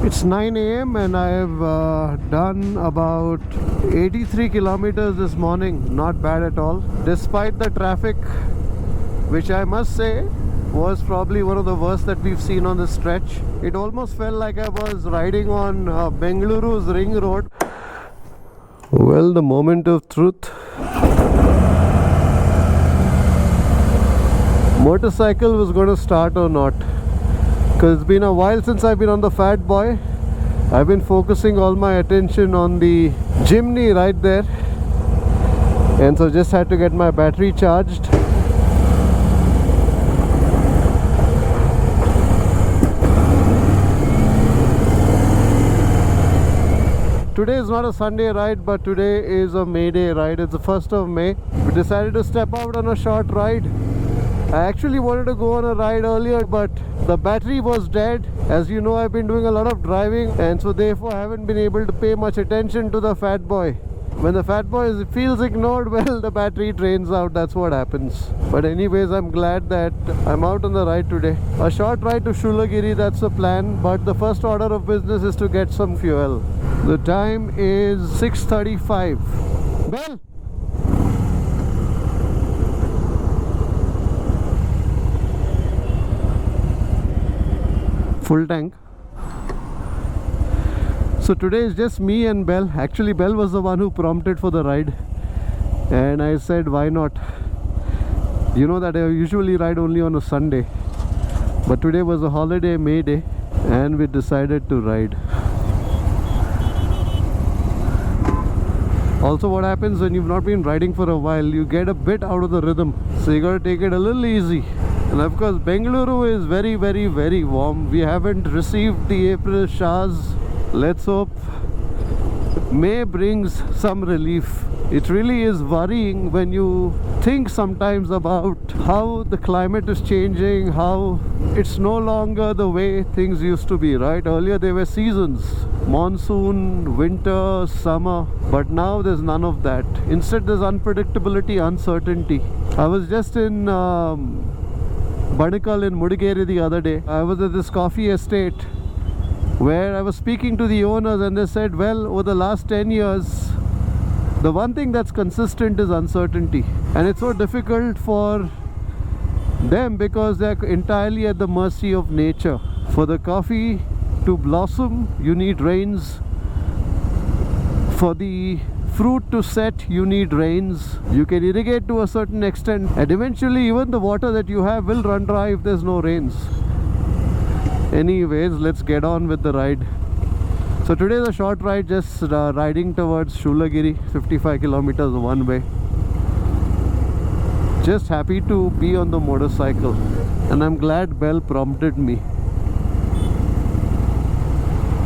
It's 9 a.m. and I have done about 83 kilometers this morning. Not bad at all. Despite the traffic, which I must say was probably one of the worst that we've seen on this stretch. It almost felt like I was riding on Bengaluru's ring road. Well, the moment of truth. Motorcycle was going to start or not, because it's been a while since I've been on the Fat Boy. I've been focusing all my attention on the Jimny right there, and so just had to get my battery charged. Today is not a Sunday ride, but today is a May Day ride. It's the 1st of May. We decided to step out on a short ride. I actually wanted to go on a ride earlier, but the battery was dead. As you know, I've been doing a lot of driving, and so therefore I haven't been able to pay much attention to the Fat Boy. When the Fat Boy feels ignored, well, the battery drains out. That's what happens. But anyways, I'm glad that I'm out on the ride today. A short ride to Shoolagiri, that's the plan. But the first order of business is to get some fuel. The time is 6:35. Bell! Full tank. So today is just me and Bell. Actually, Bell was the one who prompted for the ride, and I said, why not? You know that I usually ride only on a Sunday, but today was a holiday, May Day, and we decided to ride. Also, what happens when you've not been riding for a while, you get a bit out of the rhythm, so you gotta take it a little easy. And of course, Bengaluru is very, very, very warm. We haven't received the April showers. Let's hope May brings some relief. It really is worrying when you think sometimes about how the climate is changing, how it's no longer the way things used to be, right? Earlier there were seasons, monsoon, winter, summer, but now there's none of that. Instead there's unpredictability, uncertainty. I was just in Badikal in Mudigere the other day. I was at this coffee estate where I was speaking to the owners, and they said, well, over the last 10 years, the one thing that's consistent is uncertainty. And it's so difficult for them because they're entirely at the mercy of nature. For the coffee to blossom, you need rains. For the fruit to set, you need rains. You can irrigate to a certain extent, and eventually even the water that you have will run dry if there's no rains. Anyways, let's get on with the ride. So today is a short ride, just riding towards Shoolagiri, 55 kilometers one way. Just happy to be on the motorcycle, and I'm glad Bell prompted me.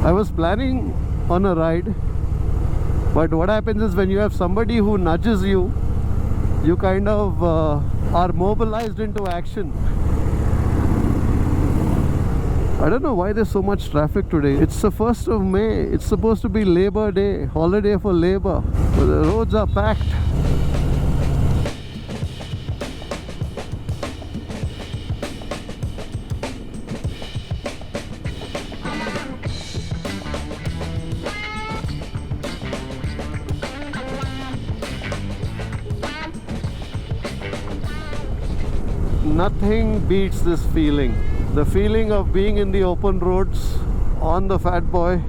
I was planning on a ride, but what happens is when you have somebody who nudges you, you kind of are mobilized into action. I don't know why there's so much traffic today. It's the 1st of May. It's supposed to be Labor Day, holiday for labor. But the roads are packed. Nothing beats this feeling. The feeling of being in the open roads on the Fat Boy.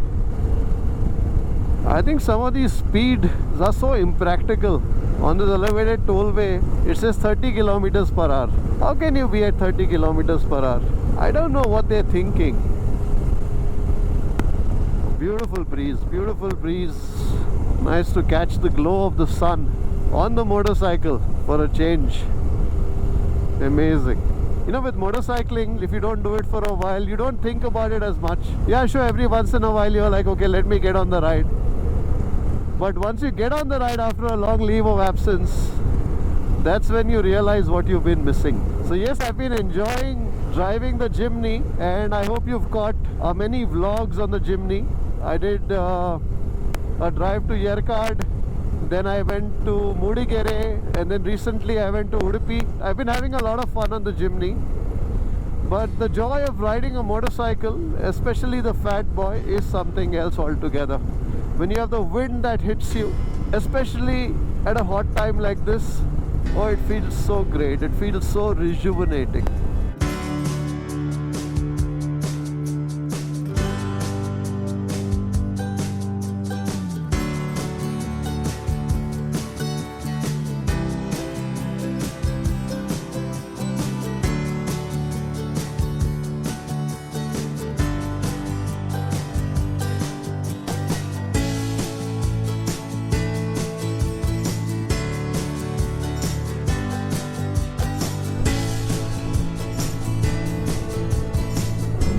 I think some of these speeds are so impractical. On this elevated tollway, it says 30 kilometers per hour. How can you be at 30 kilometers per hour? I don't know what they're thinking. Beautiful breeze, beautiful breeze. Nice to catch the glow of the sun on the motorcycle for a change. Amazing. You know, with motorcycling, if you don't do it for a while, you don't think about it as much. Yeah, sure, every once in a while you're like, okay, let me get on the ride. But once you get on the ride after a long leave of absence, that's when you realize what you've been missing. So yes, I've been enjoying driving the Jimny, and I hope you've caught many vlogs on the Jimny. I did a drive to Yerkad, then I went to Mudigere, and then recently I went to Udupi. I've been having a lot of fun on the Jimny. But the joy of riding a motorcycle, especially the fat boy, is something else altogether. When you have the wind that hits you, especially at a hot time like this, oh, it feels so great. It feels so rejuvenating.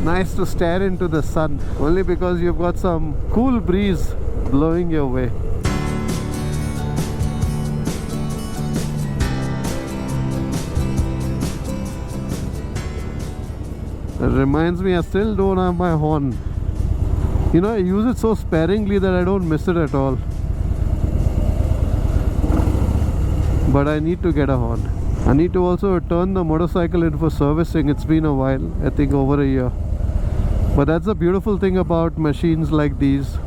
Nice to stare into the sun, only because you've got some cool breeze blowing your way. That reminds me, I still don't have my horn. You know, I use it so sparingly that I don't miss it at all. But I need to get a horn. I need to also turn the motorcycle in for servicing. It's been a while, I think over a year. But that's the beautiful thing about machines like these.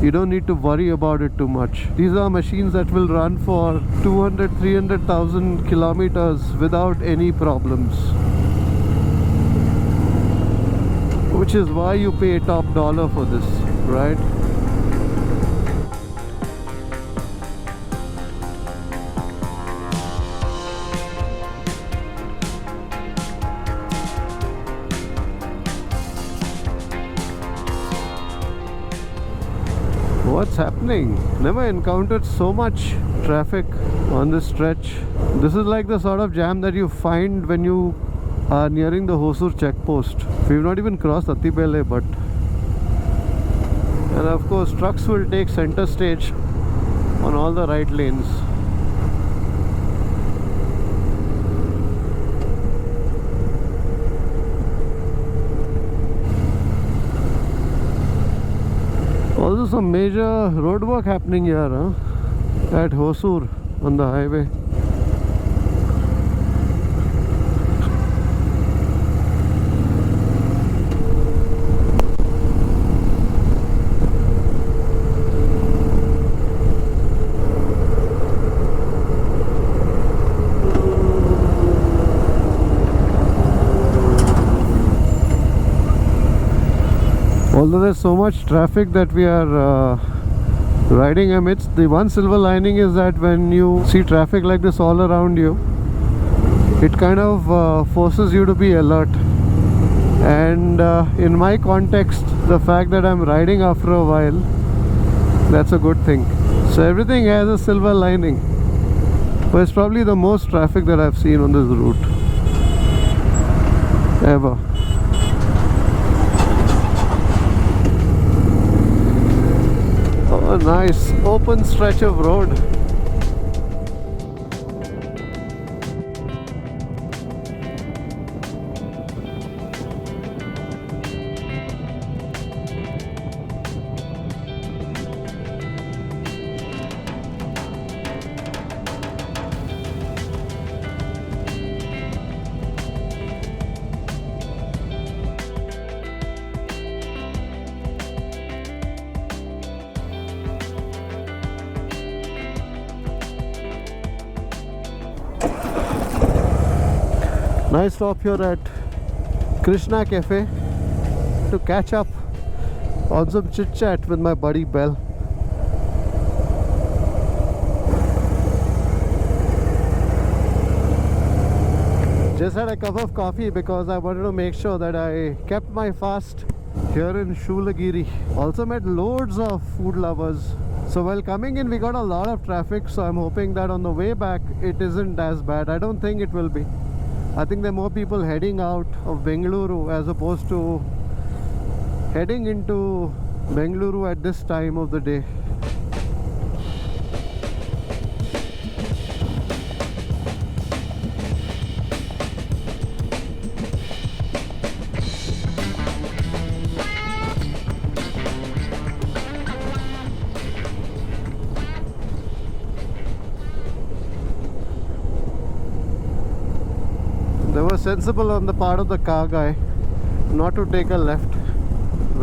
You don't need to worry about it too much. These are machines that will run for 200,000-300,000 kilometers without any problems. Which is why you pay top dollar for this, right? What's happening? Never encountered so much traffic on this stretch. This is like the sort of jam that you find when you are nearing the Hosur checkpost. We've not even crossed Attibele, but... And of course, trucks will take center stage on all the right lanes. Also some major road work happening here, at Hosur on the highway. Although there's so much traffic that we are riding amidst, the one silver lining is that when you see traffic like this all around you, it kind of forces you to be alert. And in my context, the fact that I'm riding after a while, that's a good thing. So everything has a silver lining. But it's probably the most traffic that I've seen on this route ever. A nice open stretch of road. Nice stop here at Krishna Cafe to catch up on some chit chat with my buddy Bell. Just had a cup of coffee because I wanted to make sure that I kept my fast here in Shoolagiri. Also met loads of food lovers. So while coming in we got a lot of traffic, so I'm hoping that on the way back it isn't as bad. I don't think it will be. I think there are more people heading out of Bengaluru as opposed to heading into Bengaluru at this time of the day. There were sensible on the part of the car guy not to take a left.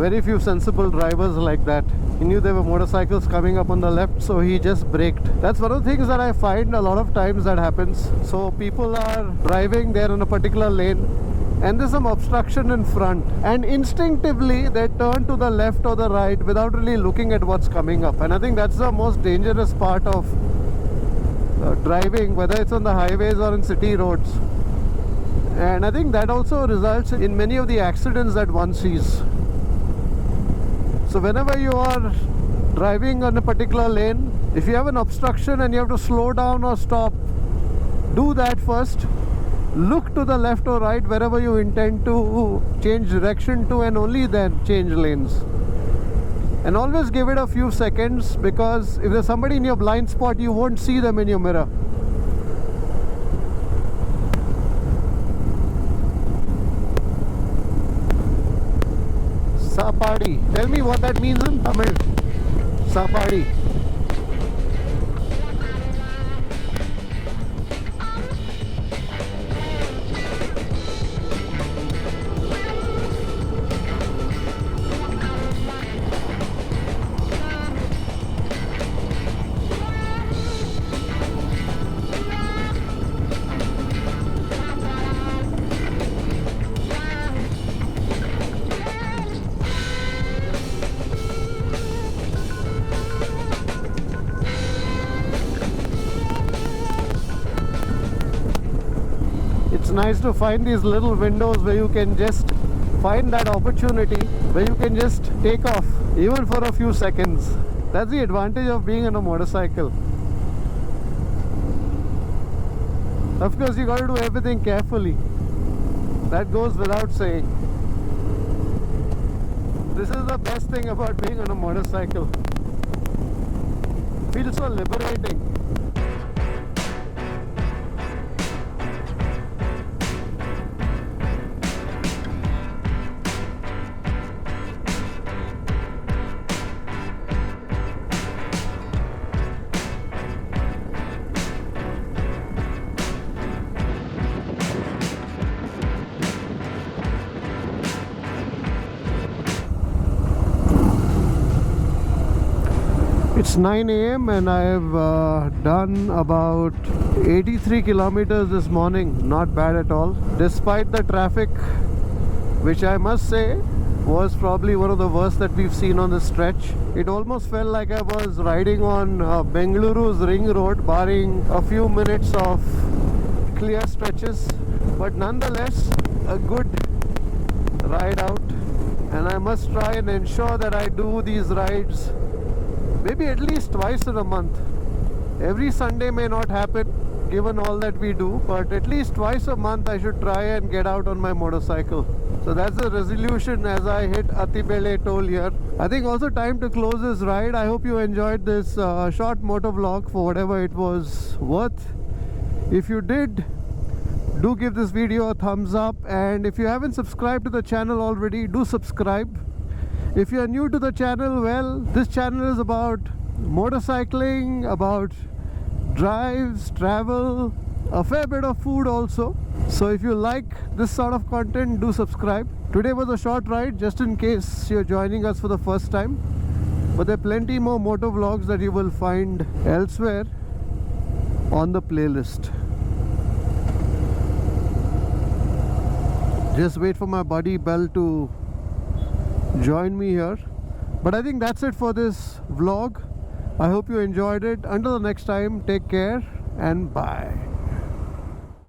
Very few sensible drivers like that. He knew there were motorcycles coming up on the left, so he just braked. That's one of the things that I find a lot of times that happens. So people are driving there in a particular lane and there's some obstruction in front, and instinctively they turn to the left or the right without really looking at what's coming up. And I think that's the most dangerous part of driving, whether it's on the highways or in city roads. And I think that also results in many of the accidents that one sees. So whenever you are driving on a particular lane, if you have an obstruction and you have to slow down or stop, do that first. Look to the left or right wherever you intend to change direction to, and only then change lanes. And always give it a few seconds, because if there's somebody in your blind spot, you won't see them in your mirror. Sapadi. Tell me what that means in Tamil. Sapadi. It's nice to find these little windows where you can just find that opportunity where you can just take off, even for a few seconds. That's the advantage of being on a motorcycle. Of course, you got to do everything carefully. That goes without saying. This is the best thing about being on a motorcycle. Feels so liberating. It's 9 AM and I have done about 83 kilometers this morning. Not bad at all, despite the traffic, which I must say was probably one of the worst that we've seen on this stretch. It almost felt like I was riding on Bengaluru's ring road, barring a few minutes of clear stretches, but nonetheless a good ride out. And I must try and ensure that I do these rides maybe at least twice in a month. Every Sunday may not happen given all that we do, but at least twice a month I should try and get out on my motorcycle. So that's the resolution as I hit Attibele toll here. I think also time to close this ride. I hope you enjoyed this short motor vlog for whatever it was worth. If you did, do give this video a thumbs up, and if you haven't subscribed to the channel already, do subscribe. If you are new to the channel, well, this channel is about motorcycling, about drives, travel, a fair bit of food also. So if you like this sort of content, do subscribe. Today was a short ride, just in case you're joining us for the first time, but there are plenty more motor vlogs that you will find elsewhere on the playlist. Just wait for my buddy Bell to join me here. But I think that's it for this vlog. I hope you enjoyed it. Until the next time, take care and bye.